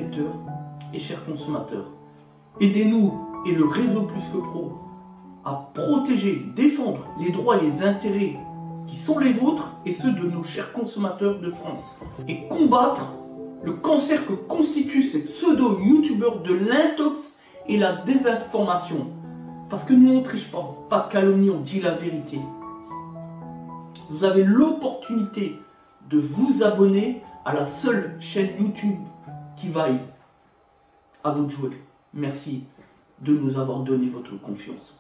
lecteurs et chers consommateurs. Aidez-nous et le réseau Plus que Pro à protéger, défendre les droits et les intérêts qui sont les vôtres et ceux de nos chers consommateurs de France. Et combattre le cancer que constituent ces pseudo-youtubeurs de l'intox et la désinformation. Parce que nous on ne triche pas de calomnie, on dit la vérité. Vous avez l'opportunité de vous abonner à la seule chaîne YouTube qui vaille à vous de jouer. Merci de nous avoir donné votre confiance.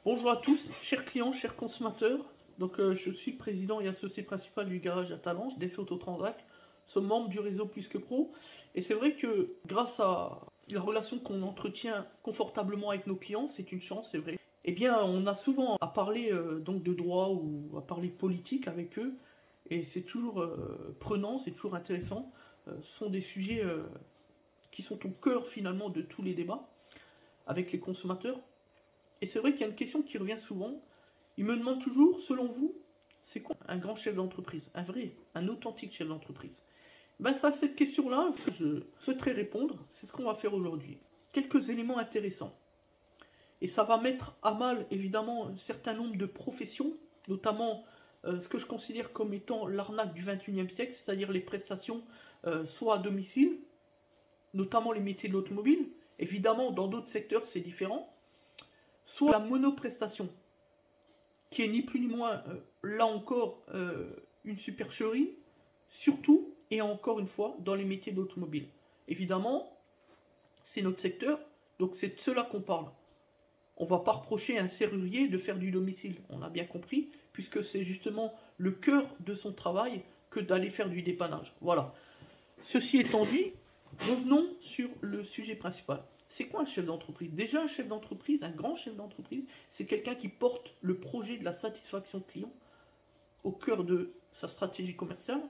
Bonjour à tous, chers clients, chers consommateurs. Donc, je suis président et associé principal du garage à Talange, DC Autotransac. Nous sommes membres du réseau Plus que Pro. Et c'est vrai que grâce à la relation qu'on entretient confortablement avec nos clients, c'est une chance, c'est vrai. Eh bien, on a souvent à parler donc de droit ou à parler politique avec eux. Et c'est toujours prenant, c'est toujours intéressant. Ce sont des sujets qui sont au cœur finalement de tous les débats avec les consommateurs. Et c'est vrai qu'il y a une question qui revient souvent. Ils me demandent toujours, selon vous, c'est quoi un grand chef d'entreprise? Un vrai, un authentique chef d'entreprise? Ben ça, cette question-là, je souhaiterais répondre. C'est ce qu'on va faire aujourd'hui. Quelques éléments intéressants. Et ça va mettre à mal, évidemment, un certain nombre de professions, notamment ce que je considère comme étant l'arnaque du 21e siècle, c'est-à-dire les prestations soit à domicile, notamment les métiers de l'automobile. Évidemment, dans d'autres secteurs, c'est différent. Soit la monoprestation, qui est ni plus ni moins, là encore, une supercherie, surtout, et encore une fois, dans les métiers de l'automobile. Évidemment, c'est notre secteur, donc c'est de cela qu'on parle. On ne va pas reprocher à un serrurier de faire du domicile, on a bien compris, puisque c'est justement le cœur de son travail que d'aller faire du dépannage. Voilà. Ceci étant dit, revenons sur le sujet principal. C'est quoi un chef d'entreprise? Déjà, un chef d'entreprise, un grand chef d'entreprise, c'est quelqu'un qui porte le projet de la satisfaction client au cœur de sa stratégie commerciale.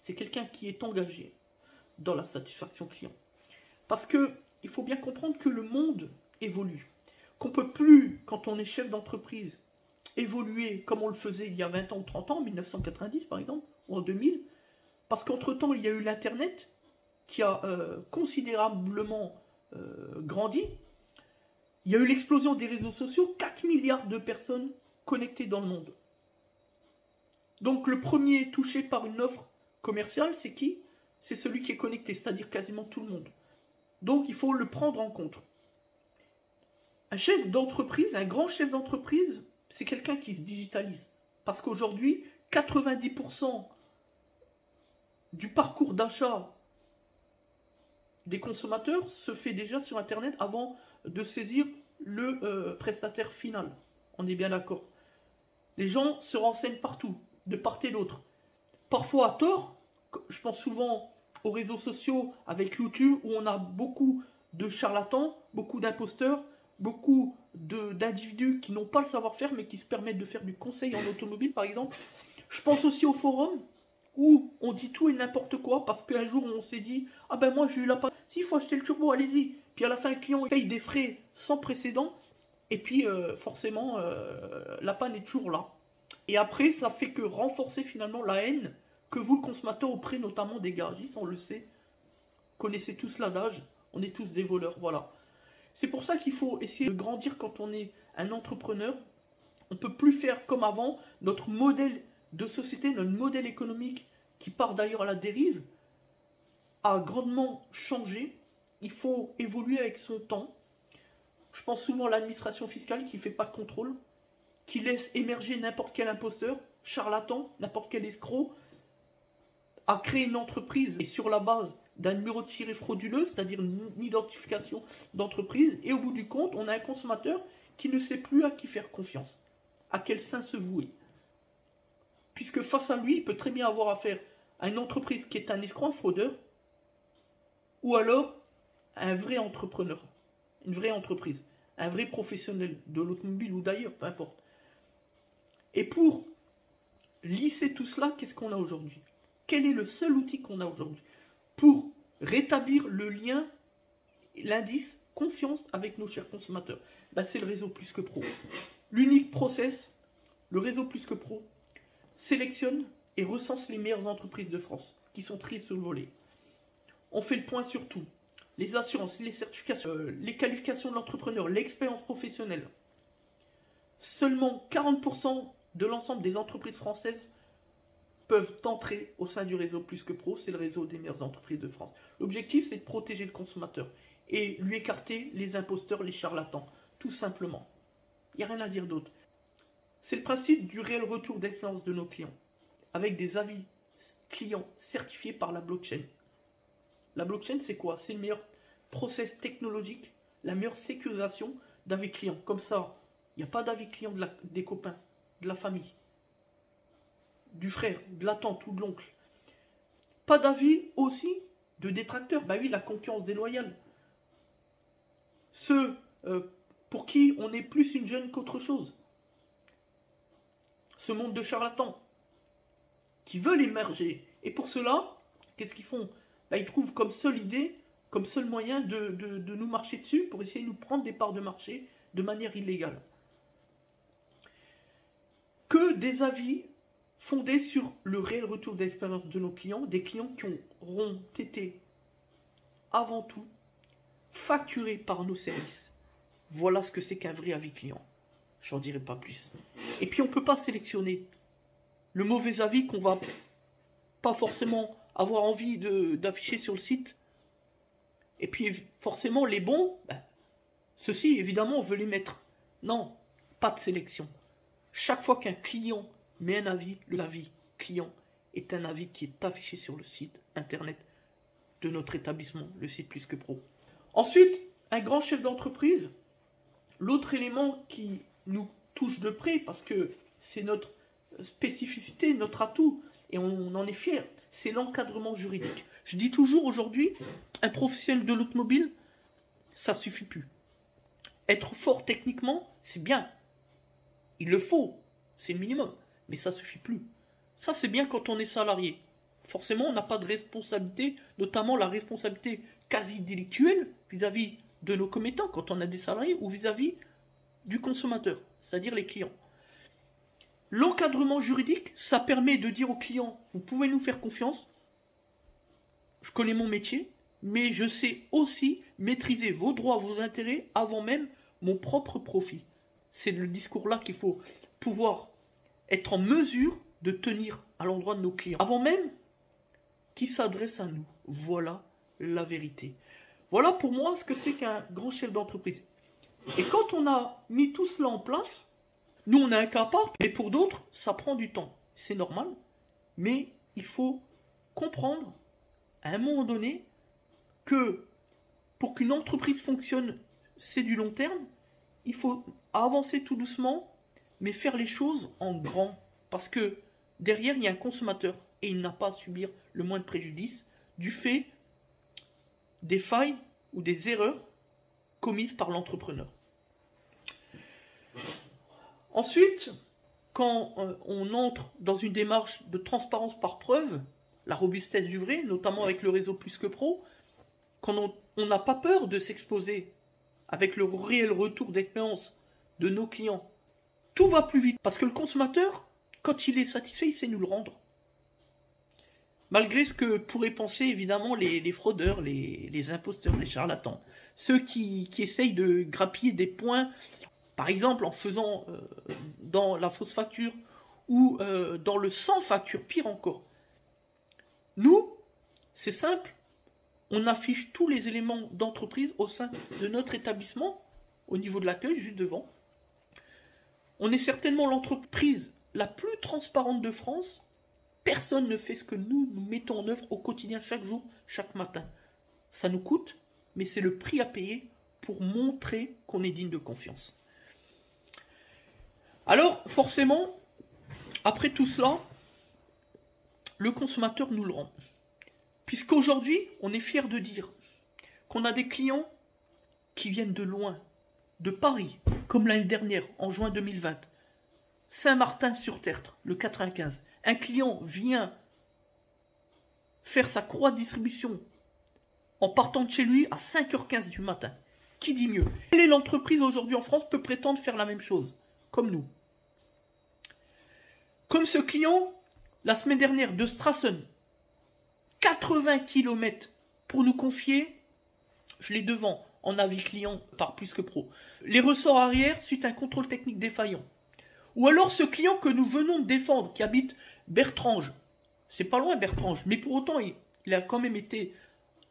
C'est quelqu'un qui est engagé dans la satisfaction client. Parce que il faut bien comprendre que le monde évolue. Qu'on ne peut plus, quand on est chef d'entreprise, évoluer comme on le faisait il y a 20 ans ou 30 ans, en 1990 par exemple, ou en 2000, parce qu'entre-temps, il y a eu l'Internet, qui a considérablement grandi. Il y a eu l'explosion des réseaux sociaux, 4 milliards de personnes connectées dans le monde. Donc le premier touché par une offre commerciale, c'est qui? C'est celui qui est connecté, c'est-à-dire quasiment tout le monde. Donc il faut le prendre en compte. Un chef d'entreprise, un grand chef d'entreprise, c'est quelqu'un qui se digitalise. Parce qu'aujourd'hui, 90% du parcours d'achat des consommateurs se fait déjà sur Internet avant de saisir le prestataire final. On est bien d'accord. Les gens se renseignent partout, de part et d'autre. Parfois à tort, je pense souvent aux réseaux sociaux avec YouTube où on a beaucoup de charlatans, beaucoup d'imposteurs, beaucoup d'individus qui n'ont pas le savoir-faire mais qui se permettent de faire du conseil en automobile par exemple. Je pense aussi au forum où on dit tout et n'importe quoi parce qu'un jour on s'est dit « Ah ben moi j'ai eu la panne, s'il faut acheter le turbo, allez-y ». Puis à la fin le client paye des frais sans précédent et puis forcément la panne est toujours là. Et après ça fait que renforcer finalement la haine que vous le consommateur auprès notamment des garagistes, on le sait. Connaissez tous l'adage, on est tous des voleurs, voilà. C'est pour ça qu'il faut essayer de grandir quand on est un entrepreneur. On ne peut plus faire comme avant, notre modèle de société, notre modèle économique, qui part d'ailleurs à la dérive, a grandement changé. Il faut évoluer avec son temps. Je pense souvent à l'administration fiscale qui ne fait pas de contrôle, qui laisse émerger n'importe quel imposteur, charlatan, n'importe quel escroc, à créer une entreprise et sur la base d'un numéro de siret frauduleux, c'est-à-dire une identification d'entreprise, et au bout du compte, on a un consommateur qui ne sait plus à qui faire confiance, à quel saint se vouer. Puisque face à lui, il peut très bien avoir affaire à une entreprise qui est un escroc, un fraudeur, ou alors un vrai entrepreneur, une vraie entreprise, un vrai professionnel de l'automobile ou d'ailleurs, peu importe. Et pour lisser tout cela, qu'est-ce qu'on a aujourd'hui? Quel est le seul outil qu'on a aujourd'hui pour rétablir le lien, l'indice confiance avec nos chers consommateurs? Ben, c'est le réseau Plus que Pro. L'unique process, le réseau Plus que Pro, sélectionne et recense les meilleures entreprises de France qui sont triées sur le volet. on fait le point sur tout. Les assurances, les certifications, les qualifications de l'entrepreneur, l'expérience professionnelle. Seulement 40% de l'ensemble des entreprises françaises peuvent entrer au sein du réseau Plus que Pro. C'est le réseau des meilleures entreprises de France. L'objectif, c'est de protéger le consommateur et lui écarter les imposteurs, les charlatans, tout simplement. Il n'y a rien à dire d'autre. C'est le principe du réel retour d'expérience de nos clients, avec des avis clients certifiés par la blockchain. La blockchain, c'est quoi? C'est le meilleur process technologique, la meilleure sécurisation d'avis clients. Comme ça, il n'y a pas d'avis client des copains, de la famille, du frère, de la tante ou de l'oncle. Pas d'avis aussi de détracteurs. Bah oui, la concurrence déloyale. Ceux pour qui on est plus une jeune qu'autre chose. Ce monde de charlatans qui veulent émerger. Et pour cela, qu'est-ce qu'ils font? Bah, ils trouvent comme seule idée, comme seul moyen de nous marcher dessus pour essayer de nous prendre des parts de marché de manière illégale. Que des avis fondés sur le réel retour d'expérience de nos clients, des clients qui auront été avant tout facturés par nos services. Voilà ce que c'est qu'un vrai avis client. J'en dirai pas plus. Et puis on ne peut pas sélectionner le mauvais avis qu'on va pas forcément avoir envie d'afficher sur le site. Et puis forcément les bons, ben, ceux-ci évidemment on veut les mettre. Non, pas de sélection. Chaque fois qu'un client met un avis, l'avis client est un avis qui est affiché sur le site internet de notre établissement, le site Plus que Pro. Ensuite, un grand chef d'entreprise, l'autre élément qui nous touche de près, parce que c'est notre spécificité, notre atout, et on en est fier, c'est l'encadrement juridique. Je dis toujours aujourd'hui, un professionnel de l'automobile, ça suffit plus. Être fort techniquement, c'est bien. Il le faut, c'est le minimum, mais ça suffit plus. Ça, c'est bien quand on est salarié. Forcément, on n'a pas de responsabilité, notamment la responsabilité quasi délictuelle vis-à-vis de nos commettants quand on a des salariés ou vis-à-vis du consommateur, c'est-à-dire les clients. L'encadrement juridique, ça permet de dire aux clients, vous pouvez nous faire confiance, je connais mon métier, mais je sais aussi maîtriser vos droits, vos intérêts avant même mon propre profit. C'est le discours-là qu'il faut pouvoir être en mesure de tenir à l'endroit de nos clients, avant même qu'ils s'adressent à nous. Voilà la vérité. Voilà pour moi ce que c'est qu'un grand chef d'entreprise. Et quand on a mis tout cela en place, nous on a un cas à part, mais pour d'autres, ça prend du temps. C'est normal, mais il faut comprendre à un moment donné que pour qu'une entreprise fonctionne, c'est du long terme, il faut avancer tout doucement, mais faire les choses en grand. Parce que derrière, il y a un consommateur et il n'a pas à subir le moindre préjudice du fait des failles ou des erreurs commises par l'entrepreneur. Ensuite, quand on entre dans une démarche de transparence par preuve, la robustesse du vrai, notamment avec le réseau Plus que Pro, quand on n'a pas peur de s'exposer avec le réel retour d'expérience de nos clients, tout va plus vite. Parce que le consommateur, quand il est satisfait, il sait nous le rendre. Malgré ce que pourraient penser évidemment les fraudeurs, les imposteurs, les charlatans. Ceux qui essayent de grappiller des points, par exemple en faisant dans la fausse facture ou dans le sans facture, pire encore. Nous, c'est simple, on affiche tous les éléments d'entreprise au sein de notre établissement, au niveau de l'accueil, juste devant. On est certainement l'entreprise la plus transparente de France. Personne ne fait ce que nous mettons en œuvre au quotidien, chaque jour, chaque matin. Ça nous coûte, mais c'est le prix à payer pour montrer qu'on est digne de confiance. Alors, forcément, après tout cela, le consommateur nous le rend. Puisqu'aujourd'hui, on est fier de dire qu'on a des clients qui viennent de loin, de Paris, comme l'année dernière, en juin 2020, Saint-Martin-sur-Tertre, le 95. Un client vient faire sa croix de distribution en partant de chez lui à 5h15 du matin. Qui dit mieux? Quelle est l'entreprise aujourd'hui en France peut prétendre faire la même chose, comme nous? Comme ce client, la semaine dernière, de Strassen, 80 km pour nous confier, je l'ai devant, en avis client par Plus que Pro, les ressorts arrière suite à un contrôle technique défaillant. Ou alors ce client que nous venons de défendre, qui habite Bertrange. C'est pas loin Bertrange, mais pour autant, il a quand même été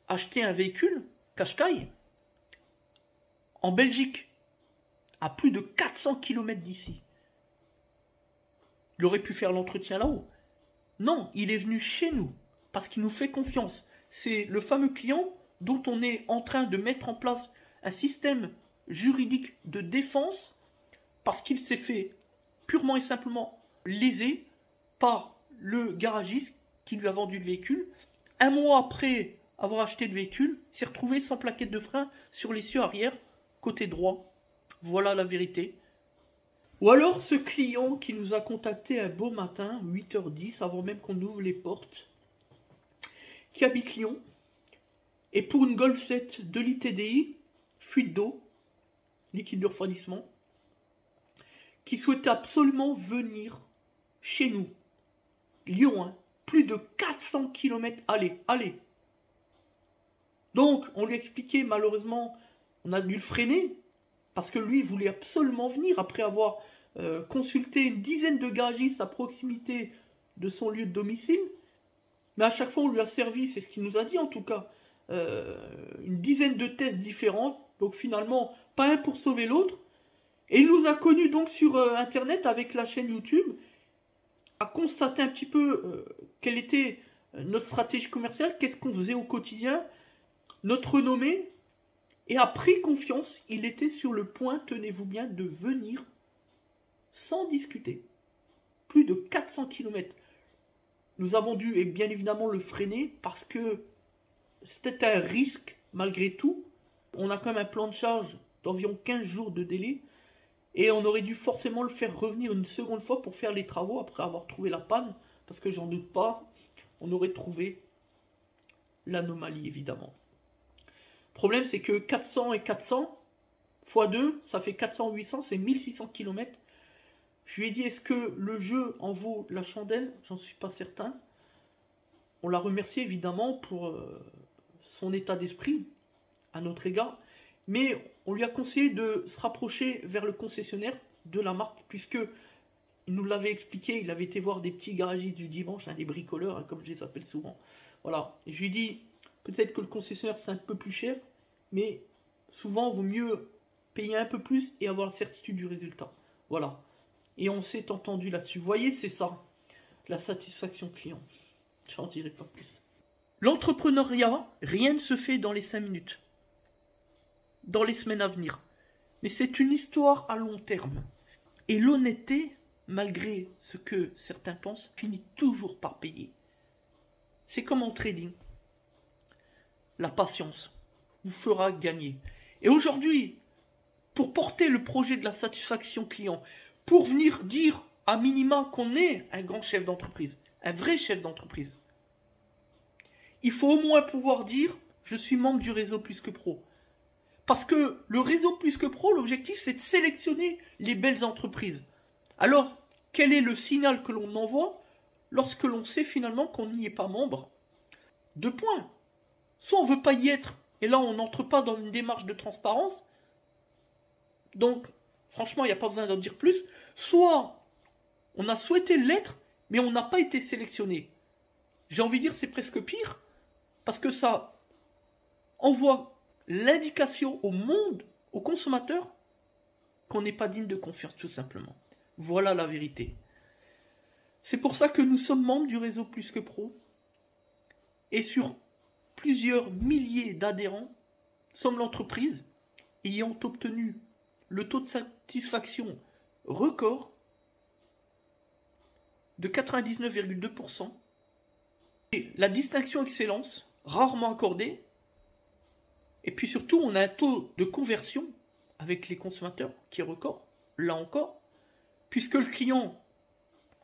acheter un véhicule, Qashqai, en Belgique, à plus de 400 km d'ici. Il aurait pu faire l'entretien là-haut. Non, il est venu chez nous, parce qu'il nous fait confiance. C'est le fameux client dont on est en train de mettre en place un système juridique de défense, parce qu'il s'est fait purement et simplement léser par le garagiste qui lui a vendu le véhicule. Un mois après avoir acheté le véhicule, s'est retrouvé sans plaquette de frein sur l'essieu arrière, côté droit. Voilà la vérité. Ou alors ce client qui nous a contacté un beau matin, 8h10, avant même qu'on ouvre les portes, qui habite Lyon, et pour une Golf 7 de l'ITDI, fuite d'eau, liquide de refroidissement, qui souhaitait absolument venir chez nous. Lyon, hein, plus de 400 km, allez. Donc, on lui a expliqué, malheureusement, on a dû le freiner, parce que lui, il voulait absolument venir, après avoir consulté une dizaine de garagistes à proximité de son lieu de domicile. Mais à chaque fois, on lui a servi, c'est ce qu'il nous a dit en tout cas, une dizaine de tests différents. Donc finalement, pas un pour sauver l'autre. Et il nous a connus donc sur Internet avec la chaîne YouTube, a constaté un petit peu quelle était notre stratégie commerciale, qu'est-ce qu'on faisait au quotidien, notre renommée, et a pris confiance. Il était sur le point, tenez-vous bien, de venir sans discuter. Plus de 400 km. Nous avons dû, et bien évidemment, le freiner parce que c'était un risque malgré tout. On a quand même un plan de charge d'environ 15 jours de délai. Et on aurait dû forcément le faire revenir une seconde fois pour faire les travaux après avoir trouvé la panne. Parce que j'en doute pas, on aurait trouvé l'anomalie évidemment. Le problème c'est que 400 et 400 x 2, ça fait 400-800, c'est 1600 km. Je lui ai dit, est-ce que le jeu en vaut la chandelle? J'en suis pas certain. On l'a remercié évidemment pour son état d'esprit à notre égard. Mais on lui a conseillé de se rapprocher vers le concessionnaire de la marque, puisque il nous l'avait expliqué, il avait été voir des petits garagistes du dimanche, des bricoleurs, comme je les appelle souvent. Voilà. Et je lui ai dit, peut-être que le concessionnaire c'est un peu plus cher, mais souvent il vaut mieux payer un peu plus et avoir la certitude du résultat. Voilà. Et on s'est entendu là-dessus. Vous voyez, c'est ça, la satisfaction client. J'en dirai pas plus. L'entrepreneuriat, rien ne se fait dans les 5 minutes. Dans les semaines à venir. Mais c'est une histoire à long terme. Et l'honnêteté, malgré ce que certains pensent, finit toujours par payer. C'est comme en trading. La patience vous fera gagner. Et aujourd'hui, pour porter le projet de la satisfaction client, pour venir dire à minima qu'on est un grand chef d'entreprise, un vrai chef d'entreprise, il faut au moins pouvoir dire « je suis membre du réseau Plus que Pro ». Parce que le réseau Plus que Pro, l'objectif c'est de sélectionner les belles entreprises. Alors, quel est le signal que l'on envoie lorsque l'on sait finalement qu'on n'y est pas membre? 2 points. Soit on ne veut pas y être, et là on n'entre pas dans une démarche de transparence. Donc, franchement, il n'y a pas besoin d'en dire plus. Soit on a souhaité l'être, mais on n'a pas été sélectionné. J'ai envie de dire c'est presque pire, parce que ça envoie l'indication au monde, aux consommateurs, qu'on n'est pas digne de confiance, tout simplement. Voilà la vérité. C'est pour ça que nous sommes membres du réseau Plus que Pro, et sur plusieurs milliers d'adhérents, sommes l'entreprise ayant obtenu le taux de satisfaction record de 99,2%, et la distinction excellence, rarement accordée, et puis surtout on a un taux de conversion avec les consommateurs qui est record, là encore, puisque le client,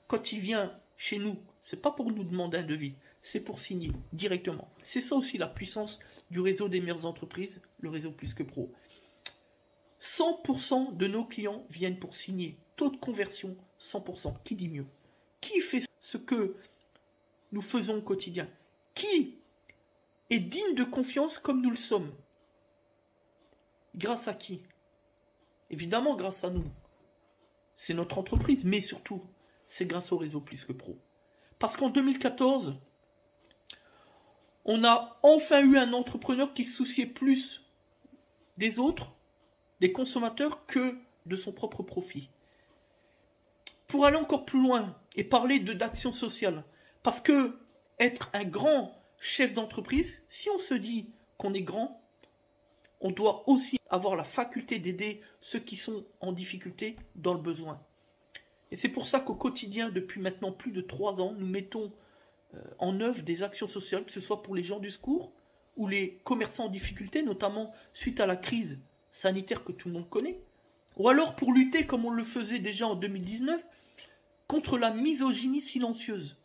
quand il vient chez nous, c'est pas pour nous demander un devis, c'est pour signer directement. C'est ça aussi la puissance du réseau des meilleures entreprises, le réseau Plus que Pro. 100% de nos clients viennent pour signer. Taux de conversion, 100%. Qui dit mieux? Qui fait ce que nous faisons au quotidien? Qui et digne de confiance comme nous le sommes. Grâce à qui? Évidemment grâce à nous. C'est notre entreprise, mais surtout, c'est grâce au réseau Plus que Pro. Parce qu'en 2014, on a enfin eu un entrepreneur qui se souciait plus des autres, des consommateurs, que de son propre profit. Pour aller encore plus loin et parler d'action sociale, parce que être un grand chef d'entreprise, si on se dit qu'on est grand, on doit aussi avoir la faculté d'aider ceux qui sont en difficulté, dans le besoin. Et c'est pour ça qu'au quotidien, depuis maintenant plus de 3 ans, nous mettons en œuvre des actions sociales, que ce soit pour les gens du secours ou les commerçants en difficulté, notamment suite à la crise sanitaire que tout le monde connaît, ou alors pour lutter, comme on le faisait déjà en 2019, contre la misogynie silencieuse.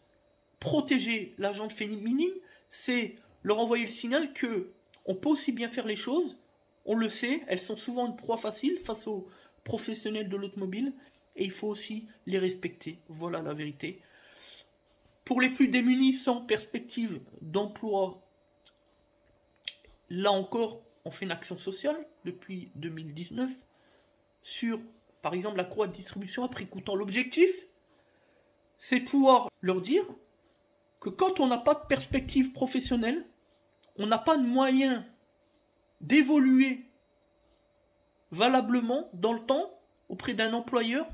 Protéger la gente féminine, c'est leur envoyer le signal que on peut aussi bien faire les choses. On le sait, elles sont souvent une proie facile face aux professionnels de l'automobile, et il faut aussi les respecter. Voilà la vérité. Pour les plus démunis sans perspective d'emploi, là encore, on fait une action sociale depuis 2019 sur, par exemple, la croix de distribution à prix coûtant. L'objectif, c'est pouvoir leur dire que quand on n'a pas de perspective professionnelle, on n'a pas de moyen d'évoluer valablement dans le temps auprès d'un employeur,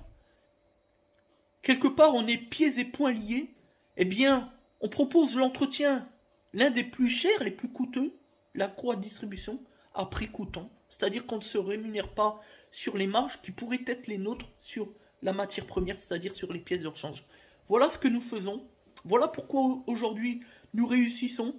quelque part on est pieds et poings liés, eh bien on propose l'entretien, l'un des plus chers, les plus coûteux, la croix de distribution, à prix coûtant. C'est-à-dire qu'on ne se rémunère pas sur les marges qui pourraient être les nôtres sur la matière première, c'est-à-dire sur les pièces de rechange. Voilà ce que nous faisons. Voilà pourquoi aujourd'hui nous réussissons.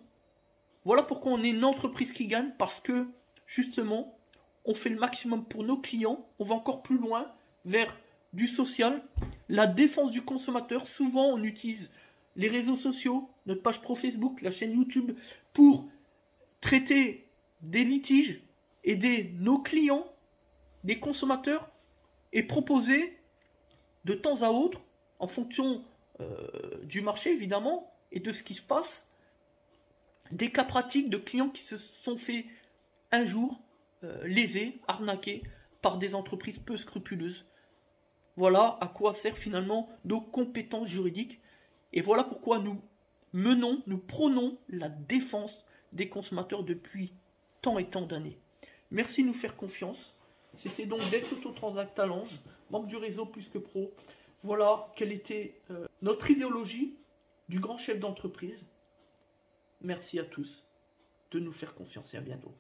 Voilà pourquoi on est une entreprise qui gagne, parce que justement on fait le maximum pour nos clients. On va encore plus loin vers du social, la défense du consommateur. Souvent on utilise les réseaux sociaux, notre page pro Facebook, la chaîne YouTube, pour traiter des litiges, aider nos clients, des consommateurs, et proposer de temps à autre, en fonction du marché évidemment, et de ce qui se passe, des cas pratiques de clients qui se sont fait un jour lésés, arnaqués par des entreprises peu scrupuleuses. Voilà à quoi servent finalement nos compétences juridiques, et voilà pourquoi nous prônons la défense des consommateurs depuis tant et tant d'années. Merci de nous faire confiance. C'était donc Dex Autotransact à Lange, membre du réseau Plus que Pro. Voilà quelle était notre idéologie du grand chef d'entreprise. Merci à tous de nous faire confiance et à bientôt.